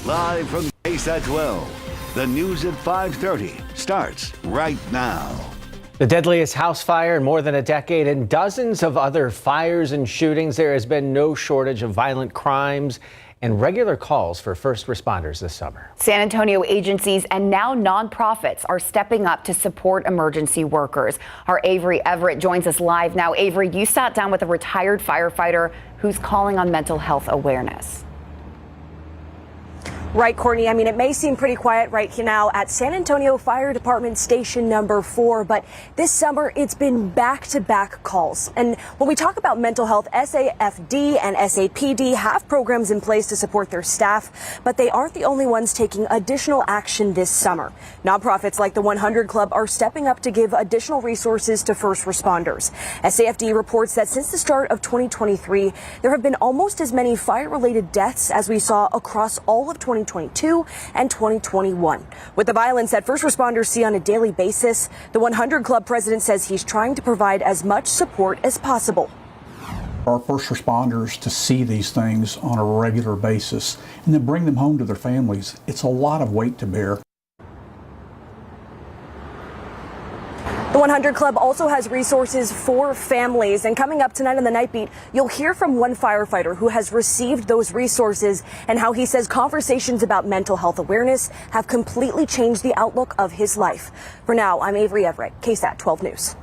Live from KSAT 12, the news at 5:30 starts right now. The deadliest house fire in more than a decade and dozens of other fires and shootings. There has been no shortage of violent crimes and regular calls for first responders this summer. San Antonio agencies and now nonprofits are stepping up to support emergency workers. Our Avery Everett joins us live now. Avery, you sat down with a retired firefighter who's calling on mental health awareness. Right, Courtney. I mean, it may seem pretty quiet right now at San Antonio Fire Department Station number 4, but this summer it's been back-to-back calls. And when we talk about mental health, SAFD and SAPD have programs in place to support their staff, but they aren't the only ones taking additional action this summer. Nonprofits like the 100 Club are stepping up to give additional resources to first responders. SAFD reports that since the start of 2023, there have been almost as many fire-related deaths as we saw across all of 2022 and 2021. With the violence that first responders see on a daily basis, the 100 Club president says he's trying to provide as much support as possible. Our first responders to see these things on a regular basis and then bring them home to their families, it's a lot of weight to bear. The 100 Club also has resources for families, and coming up tonight on the Night Beat, you'll hear from one firefighter who has received those resources and how he says conversations about mental health awareness have completely changed the outlook of his life. For now, I'm Avery Everett, KSAT 12 News.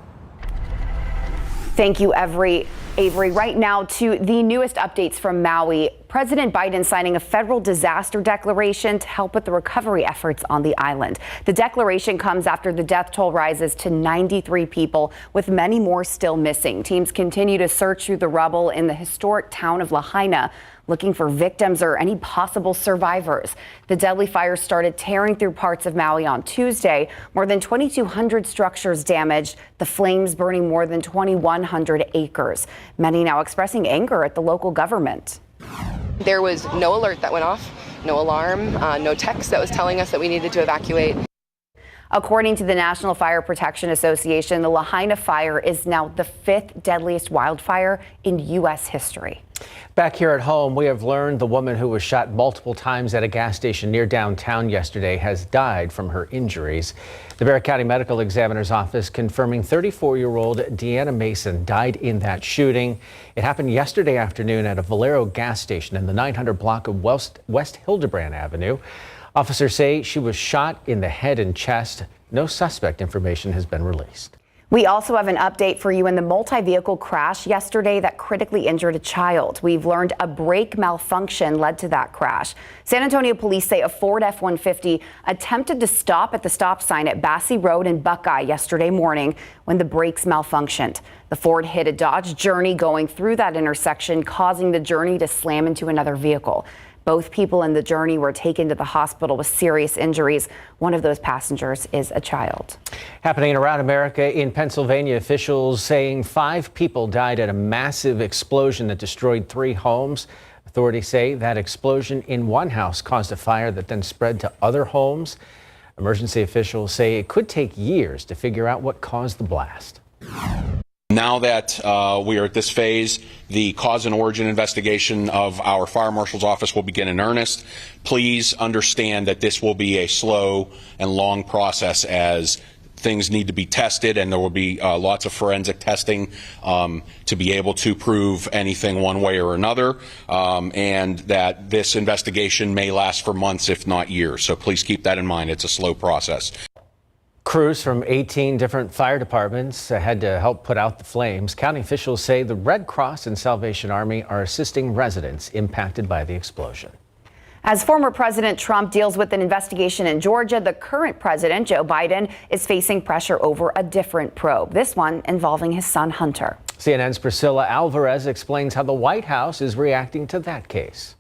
Thank you, Avery. Right now to the newest updates from Maui. President Biden signing a federal disaster declaration to help with the recovery efforts on the island. The declaration comes after the death toll rises to 93 people, with many more still missing. Teams continue to search through the rubble in the historic town of Lahaina, looking for victims or any possible survivors. The deadly fire started tearing through parts of Maui on Tuesday. More than 2,200 structures damaged, the flames burning more than 2,100 acres. Many now expressing anger at the local government. There was no alert that went off, no alarm, no text that was telling us that we needed to evacuate. According to the National Fire Protection Association, the Lahaina fire is now the 5th deadliest wildfire in U.S. history. Back here at home, we have learned the woman who was shot multiple times at a gas station near downtown yesterday has died from her injuries. The Barrett County Medical Examiner's Office confirming 34-year-old Deanna Mason died in that shooting. It happened yesterday afternoon at a Valero gas station in the 900 block of West Hildebrand Avenue. Officers say she was shot in the head and chest. No suspect information has been released. We also have an update for you in the multi-vehicle crash yesterday that critically injured a child. We've learned a brake malfunction led to that crash. San Antonio police say a Ford F-150 attempted to stop at the stop sign at Bassey Road in Buckeye yesterday morning when the brakes malfunctioned. The Ford hit a Dodge Journey going through that intersection, causing the Journey to slam into another vehicle. Both people in the Journey were taken to the hospital with serious injuries. One of those passengers is a child. Happening around America, in Pennsylvania, officials saying 5 people died at a massive explosion that destroyed 3 homes. Authorities say that explosion in one house caused a fire that then spread to other homes. Emergency officials say it could take years to figure out what caused the blast. Now that we are at this phase, the cause and origin investigation of our fire marshal's office will begin in earnest. Please understand that this will be a slow and long process as things need to be tested, and there will be lots of forensic testing to be able to prove anything one way or another, and that this investigation may last for months, if not years. So please keep that in mind. It's a slow process. Crews from 18 different fire departments had to help put out the flames. County officials say the Red Cross and Salvation Army are assisting residents impacted by the explosion. As former President Trump deals with an investigation in Georgia, the current president, Joe Biden, is facing pressure over a different probe, this one involving his son, Hunter. CNN's Priscilla Alvarez explains how the White House is reacting to that case.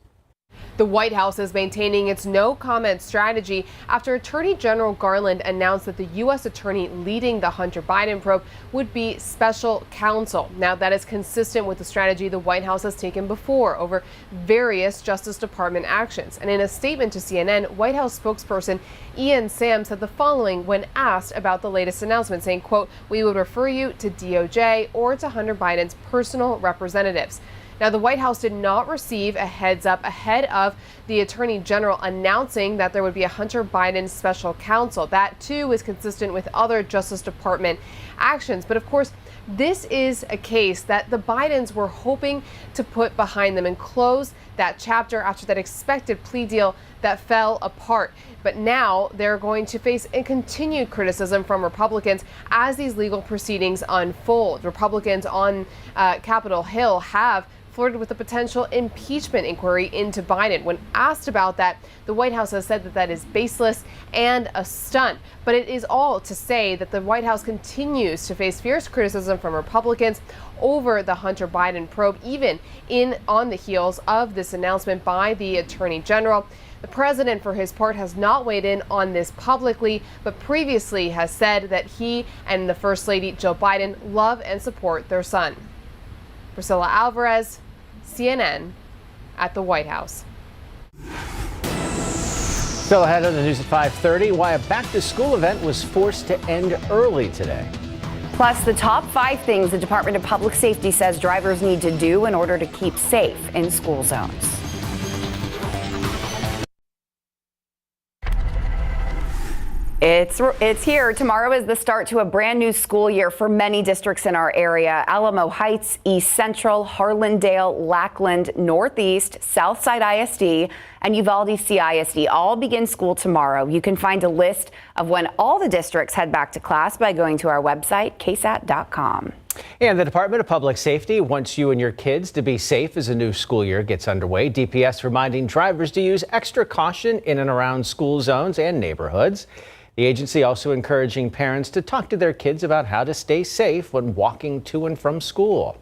The White House is maintaining its no-comment strategy after Attorney General Garland announced that the U.S. attorney leading the Hunter Biden probe would be special counsel. Now, that is consistent with the strategy the White House has taken before over various Justice Department actions. And in a statement to CNN, White House spokesperson Ian Sam said the following when asked about the latest announcement, saying, quote, "We would refer you to DOJ or to Hunter Biden's personal representatives." Now, the White House did not receive a heads up ahead of the Attorney General announcing that there would be a Hunter Biden special counsel. That, too, is consistent with other Justice Department actions. But, of course, this is a case that the Bidens were hoping to put behind them and close that chapter after that expected plea deal that fell apart. But now they're going to face a continued criticism from Republicans as these legal proceedings unfold. Republicans on Capitol Hill have flirted with a potential impeachment inquiry into Biden. When asked about that, the White House has said that that is baseless and a stunt. But it is all to say that the White House continues to face fierce criticism from Republicans over the Hunter Biden probe, even on the heels of this announcement by the Attorney General. The president, for his part, has not weighed in on this publicly, but previously has said that he and the First Lady, Joe Biden, love and support their son. Priscilla Alvarez, CNN at the White House. Still ahead on the news at 5:30, why a back-to-school event was forced to end early today. Plus, the top 5 things the Department of Public Safety says drivers need to do in order to keep safe in school zones. It's here. Tomorrow is the start to a brand new school year for many districts in our area. Alamo Heights, East Central, Harlandale, Lackland, Northeast, Southside ISD, and Uvalde CISD all begin school tomorrow. You can find a list of when all the districts head back to class by going to our website, KSAT.com. And the Department of Public Safety wants you and your kids to be safe as a new school year gets underway. DPS reminding drivers to use extra caution in and around school zones and neighborhoods. The agency also encouraging parents to talk to their kids about how to stay safe when walking to and from school.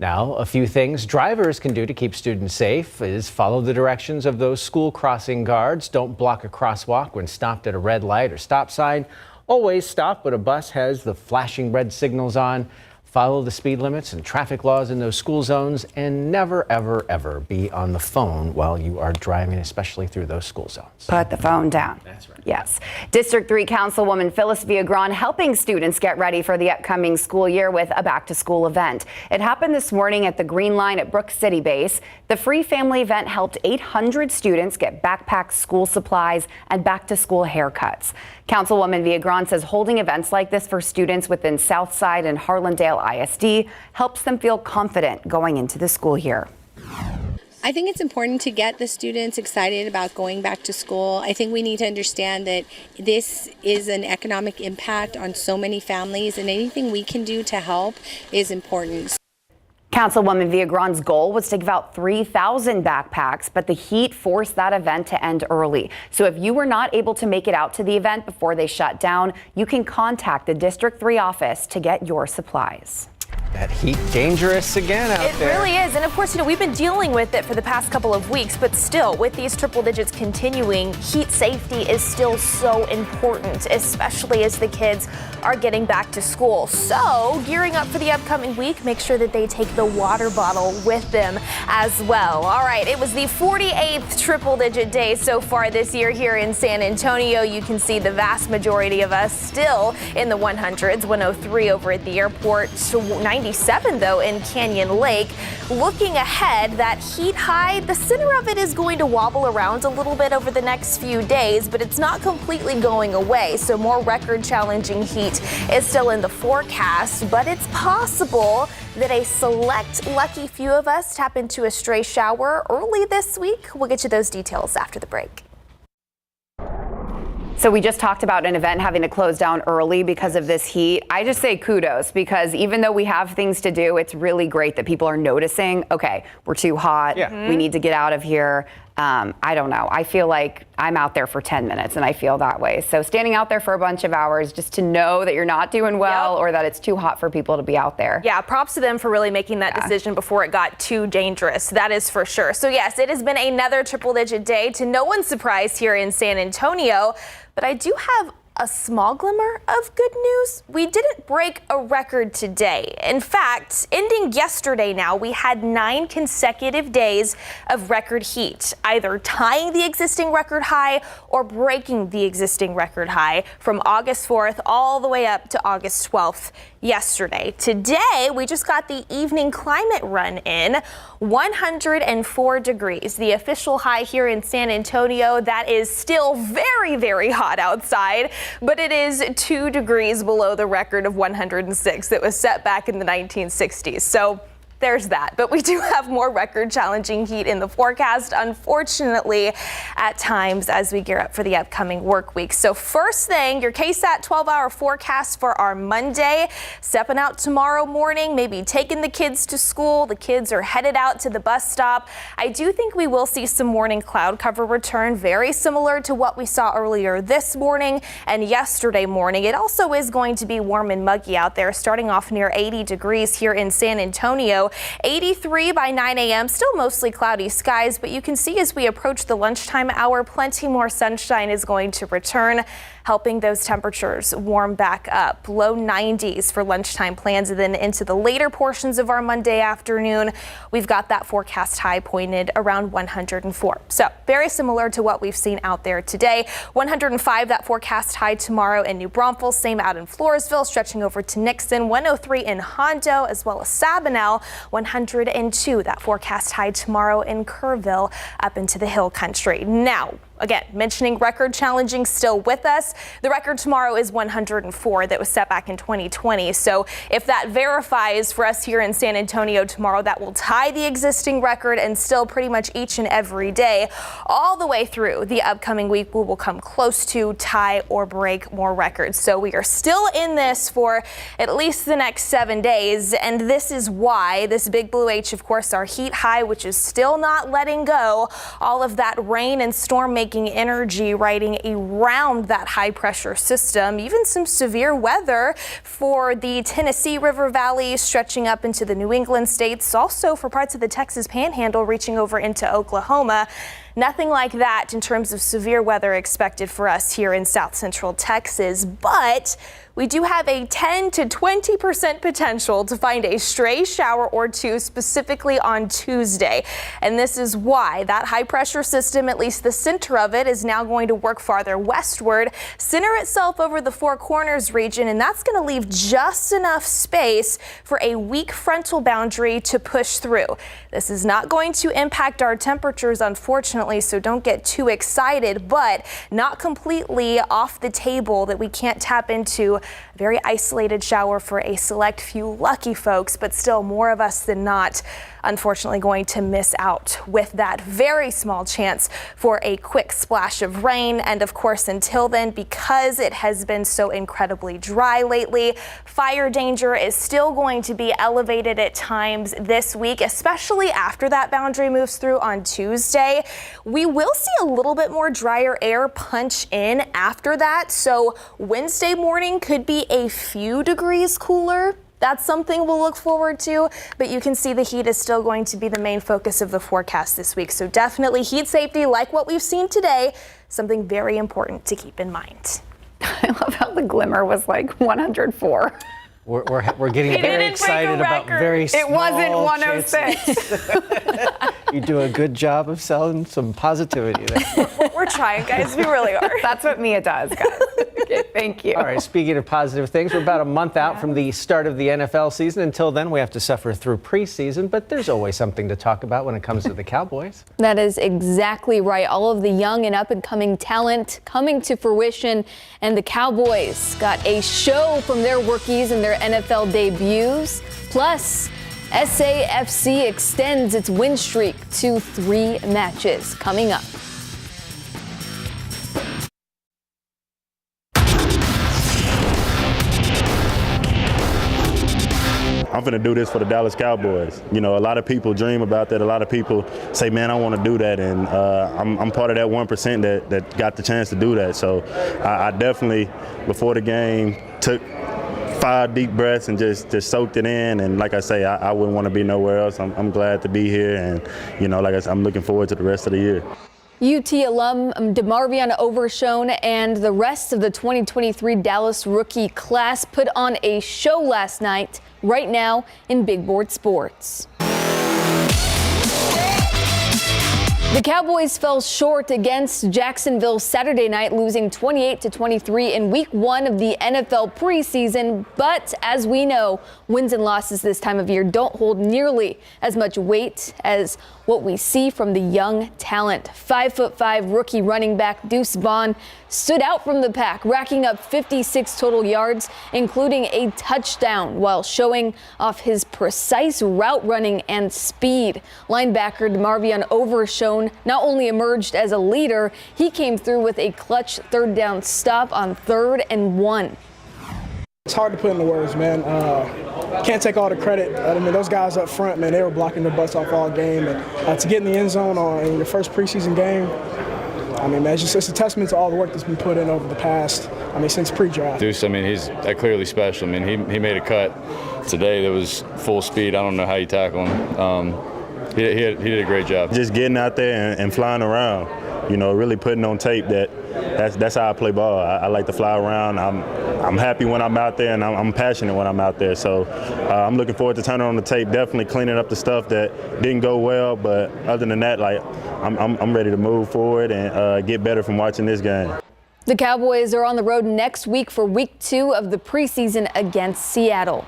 Now, a few things drivers can do to keep students safe is follow the directions of those school crossing guards. Don't block a crosswalk when stopped at a red light or stop sign. Always stop when a bus has the flashing red signals on. Follow the speed limits and traffic laws in those school zones, and never, ever, ever be on the phone while you are driving, especially through those school zones. Put the phone down. That's right. Yes. District 3 Councilwoman Phyllis Villagran helping students get ready for the upcoming school year with a back-to-school event. It happened this morning at the Green Line at Brook City Base. The free family event helped 800 students get backpacks, school supplies, and back-to-school haircuts. Councilwoman Villagran says holding events like this for students within Southside and Harlandale ISD helps them feel confident going into the school year. I think it's important to get the students excited about going back to school. I think we need to understand that this is an economic impact on so many families, and anything we can do to help is important. Councilwoman Villagran's goal was to give out 3,000 backpacks, but the heat forced that event to end early. So if you were not able to make it out to the event before they shut down, you can contact the District 3 office to get your supplies. That heat dangerous again out there. It really is. And of course, we've been dealing with it for the past couple of weeks, but still with these triple digits continuing, heat safety is still so important, especially as the kids are getting back to school. So gearing up for the upcoming week, make sure that they take the water bottle with them as well. All right. It was the 48th triple digit day so far this year here in San Antonio. You can see the vast majority of us still in the 100s, 103 over at the airport, 97 though in Canyon Lake. Looking ahead, that heat high, the center of it is going to wobble around a little bit over the next few days, but it's not completely going away. So more record challenging heat is still in the forecast, but it's possible that a select lucky few of us tap into a stray shower early this week. We'll get you those details after the break. So we just talked about an event having to close down early because of this heat. I just say kudos, because even though we have things to do, it's really great that people are noticing, okay, we're too hot. We need to get out of here. I don't know. I feel like I'm out there for 10 minutes and I feel that way. So standing out there for a bunch of hours just to know that you're not doing well or that it's too hot for people to be out there. Yeah, props to them for really making that decision before it got too dangerous. That is for sure. So yes, it has been another triple digit day, to no one's surprise here in San Antonio. But I do have a small glimmer of good news. We didn't break a record today. In fact, ending yesterday now, we had 9 consecutive days of record heat, either tying the existing record high or breaking the existing record high from August 4th all the way up to August 12th yesterday. Today, we just got the evening climate run in, 104 degrees. The official high here in San Antonio, that is still very, very hot outside, but it is 2 degrees below the record of 106 that was set back in the 1960s. So there's that. But we do have more record challenging heat in the forecast, unfortunately, at times as we gear up for the upcoming work week. So first thing, your KSAT 12-hour forecast for our Monday. Stepping out tomorrow morning, maybe taking the kids to school. The kids are headed out to the bus stop. I do think we will see some morning cloud cover return, very similar to what we saw earlier this morning and yesterday morning. It also is going to be warm and muggy out there, starting off near 80 degrees here in San Antonio. 83 by 9 a.m. Still mostly cloudy skies, but you can see as we approach the lunchtime hour, plenty more sunshine is going to return, helping those temperatures warm back up. Low 90s for lunchtime plans, and then into the later portions of our Monday afternoon, we've got that forecast high pointed around 104. So very similar to what we've seen out there today. 105, that forecast high tomorrow in New Braunfels, same out in Floresville, stretching over to Nixon. 103 in Hondo, as well as Sabinal. 102, that forecast high tomorrow in Kerrville, up into the hill country. Now, again, mentioning record challenging still with us. The record tomorrow is 104 that was set back in 2020. So if that verifies for us here in San Antonio tomorrow, that will tie the existing record, and still pretty much each and every day all the way through the upcoming week, we will come close to tie or break more records. So we are still in this for at least the next 7 days. And this is why this big blue H, of course, our heat high, which is still not letting go. All of that rain and storm making energy riding around that high pressure system, even some severe weather for the Tennessee River Valley, stretching up into the New England states, also for parts of the Texas Panhandle, reaching over into Oklahoma. Nothing like that in terms of severe weather expected for us here in South Central Texas, but we do have a 10 to 20% potential to find a stray shower or two, specifically on Tuesday. And this is why that high pressure system, at least the center of it, is now going to work farther westward, center itself over the Four Corners region, and that's going to leave just enough space for a weak frontal boundary to push through. This is not going to impact our temperatures, unfortunately, so don't get too excited, but not completely off the table that we can't tap into a very isolated shower for a select few lucky folks, but still more of us than not, unfortunately, going to miss out with that very small chance for a quick splash of rain. And of course, until then, because it has been so incredibly dry lately, fire danger is still going to be elevated at times this week, especially after that boundary moves through on Tuesday. We will see a little bit more drier air punch in after that. So Wednesday morning could be a few degrees cooler. That's something we'll look forward to, but you can see the heat is still going to be the main focus of the forecast this week. So definitely heat safety, like what we've seen today, something very important to keep in mind. I love how the glimmer was like 104. We're getting very excited about very small. It wasn't 106. You do a good job of selling some positivity there. We're trying, guys. We really are. That's what Mia does, guys. Okay, thank you. All right, speaking of positive things, we're about a month out from the start of the NFL season. Until then, we have to suffer through preseason, but there's always something to talk about when it comes to the Cowboys. That is exactly right. All of the young and up-and-coming talent coming to fruition, and the Cowboys got a show from their rookies and their NFL debuts. Plus, SAFC extends its win streak to 3 matches. Coming up. I'm going to do this for the Dallas Cowboys. You know, a lot of people dream about that. A lot of people say, man, I want to do that. And I'm part of that 1% that got the chance to do that. So I definitely, before the game, took 5 deep breaths and just soaked it in. And like I say, I wouldn't want to be nowhere else. I'm glad to be here. And, you know, like I said, I'm looking forward to the rest of the year. UT alum DeMarvion Overshone and the rest of the 2023 Dallas rookie class put on a show last night, right now in Big Board Sports. The Cowboys fell short against Jacksonville Saturday night, losing 28-23 in week 1 of the NFL preseason. But as we know, wins and losses this time of year don't hold nearly as much weight as what we see from the young talent. 5'5" rookie running back Deuce Vaughn stood out from the pack, racking up 56 total yards, including a touchdown, while showing off his precise route running and speed. Linebacker DeMarvion Overshone not only emerged as a leader, he came through with a clutch third down stop on 3rd and 1. It's hard to put into words, man. Can't take all the credit. I mean, those guys up front, man, they were blocking their butts off all game. And to get in the end zone in your first preseason game, I mean, man, it's a testament to all the work that's been put in over the past, since pre-draft. Deuce, I mean, he's clearly special. I mean, he made a cut today that was full speed. I don't know how you tackle him. He did a great job. Just getting out there and flying around, really putting on tape that's how I play ball. I like to fly around. I'm happy when I'm out there, and I'm passionate when I'm out there. So I'm looking forward to turning on the tape, definitely cleaning up the stuff that didn't go well. But other than that, I'm ready to move forward and get better from watching this game. The Cowboys are on the road next week for week 2 of the preseason against Seattle.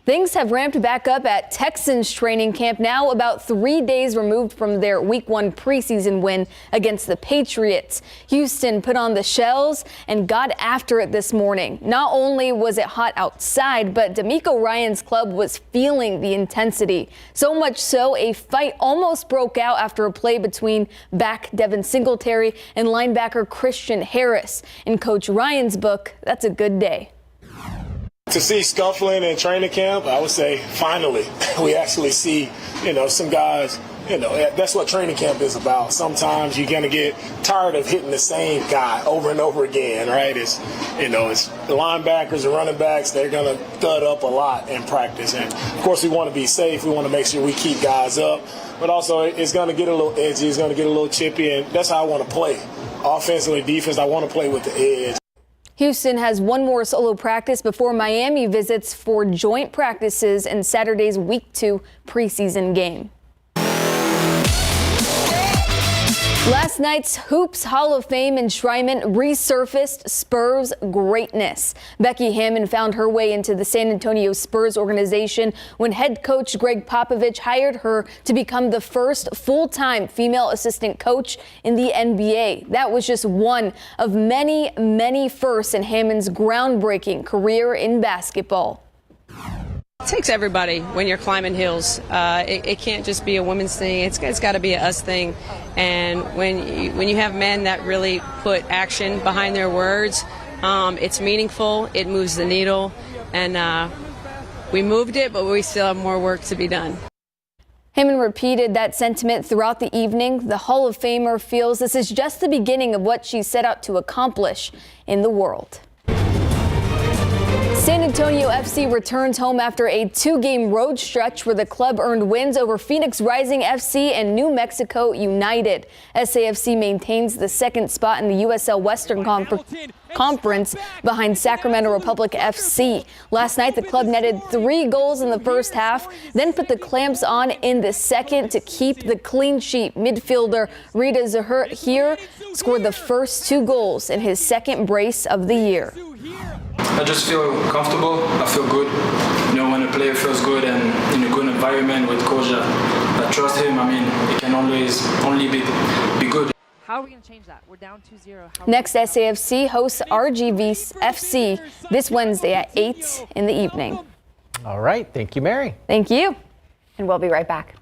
Things have ramped back up at Texans training camp, now about 3 days removed from their week 1 preseason win against the Patriots. Houston put on the shells and got after it this morning. Not only was it hot outside, but D'Amico Ryan's club was feeling the intensity. So much so, a fight almost broke out after a play between back Devin Singletary and linebacker Christian Harris. In Coach Ryan's book, that's a good day. To see scuffling in training camp, I would say finally we actually see, some guys, that's what training camp is about. Sometimes you're going to get tired of hitting the same guy over and over again, right? It's the linebackers and running backs, they're going to thud up a lot in practice. And, of course, we want to be safe. We want to make sure we keep guys up. But also it's going to get a little edgy. It's going to get a little chippy. And that's how I want to play. Offensively, defense, I want to play with the edge. Houston has one more solo practice before Miami visits for joint practices in Saturday's Week 2 preseason game. Last night's Hoops Hall of Fame enshrinement resurfaced Spurs greatness. Becky Hammon found her way into the San Antonio Spurs organization when head coach Greg Popovich hired her to become the first full-time female assistant coach in the NBA. That was just one of many, many firsts in Hammon's groundbreaking career in basketball. It takes everybody when you're climbing hills. It can't just be a women's thing. It's got to be a us thing. And when you have men that really put action behind their words, it's meaningful. It moves the needle. And we moved it, but we still have more work to be done. Hammon repeated that sentiment throughout the evening. The Hall of Famer feels this is just the beginning of what she set out to accomplish in the world. San Antonio FC returns home after a 2-game road stretch where the club earned wins over Phoenix Rising FC and New Mexico United. SAFC maintains the second spot in the USL Western Conference behind Sacramento Republic FC. Last night, the club netted 3 goals in the first half, then put the clamps on in the second to keep the clean sheet. Midfielder Rita Zahir scored the first 2 goals in his second brace of the year. I just feel comfortable. I feel good. When a player feels good and in a good environment with coach that trust him, it can only be good. How are we going to change that? We're down 2-0. Next, SAFC hosts RGV FC this Wednesday at 8 in the evening. All right. Thank you, Mary. Thank you. And we'll be right back.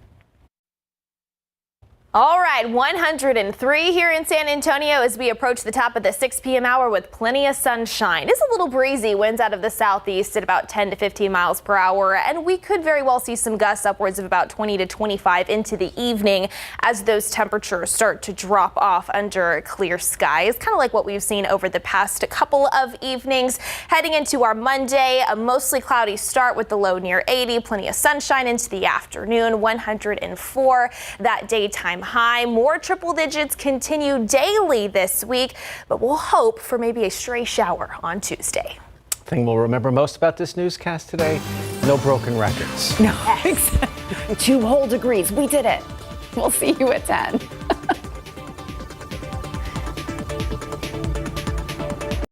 All right, 103 here in San Antonio as we approach the top of the 6 p.m. hour with plenty of sunshine. It's a little breezy, winds out of the southeast at about 10 to 15 miles per hour, and we could very well see some gusts upwards of about 20 to 25 into the evening as those temperatures start to drop off under clear skies, kind of like what we've seen over the past couple of evenings. Heading into our Monday, a mostly cloudy start with the low near 80, plenty of sunshine into the afternoon, 104 that daytime high. More triple digits continue daily this week, but we'll hope for maybe a stray shower on Tuesday. Thing we'll remember most about this newscast today, no broken records. No, exactly. 2 whole degrees. We did it. We'll see you at 10.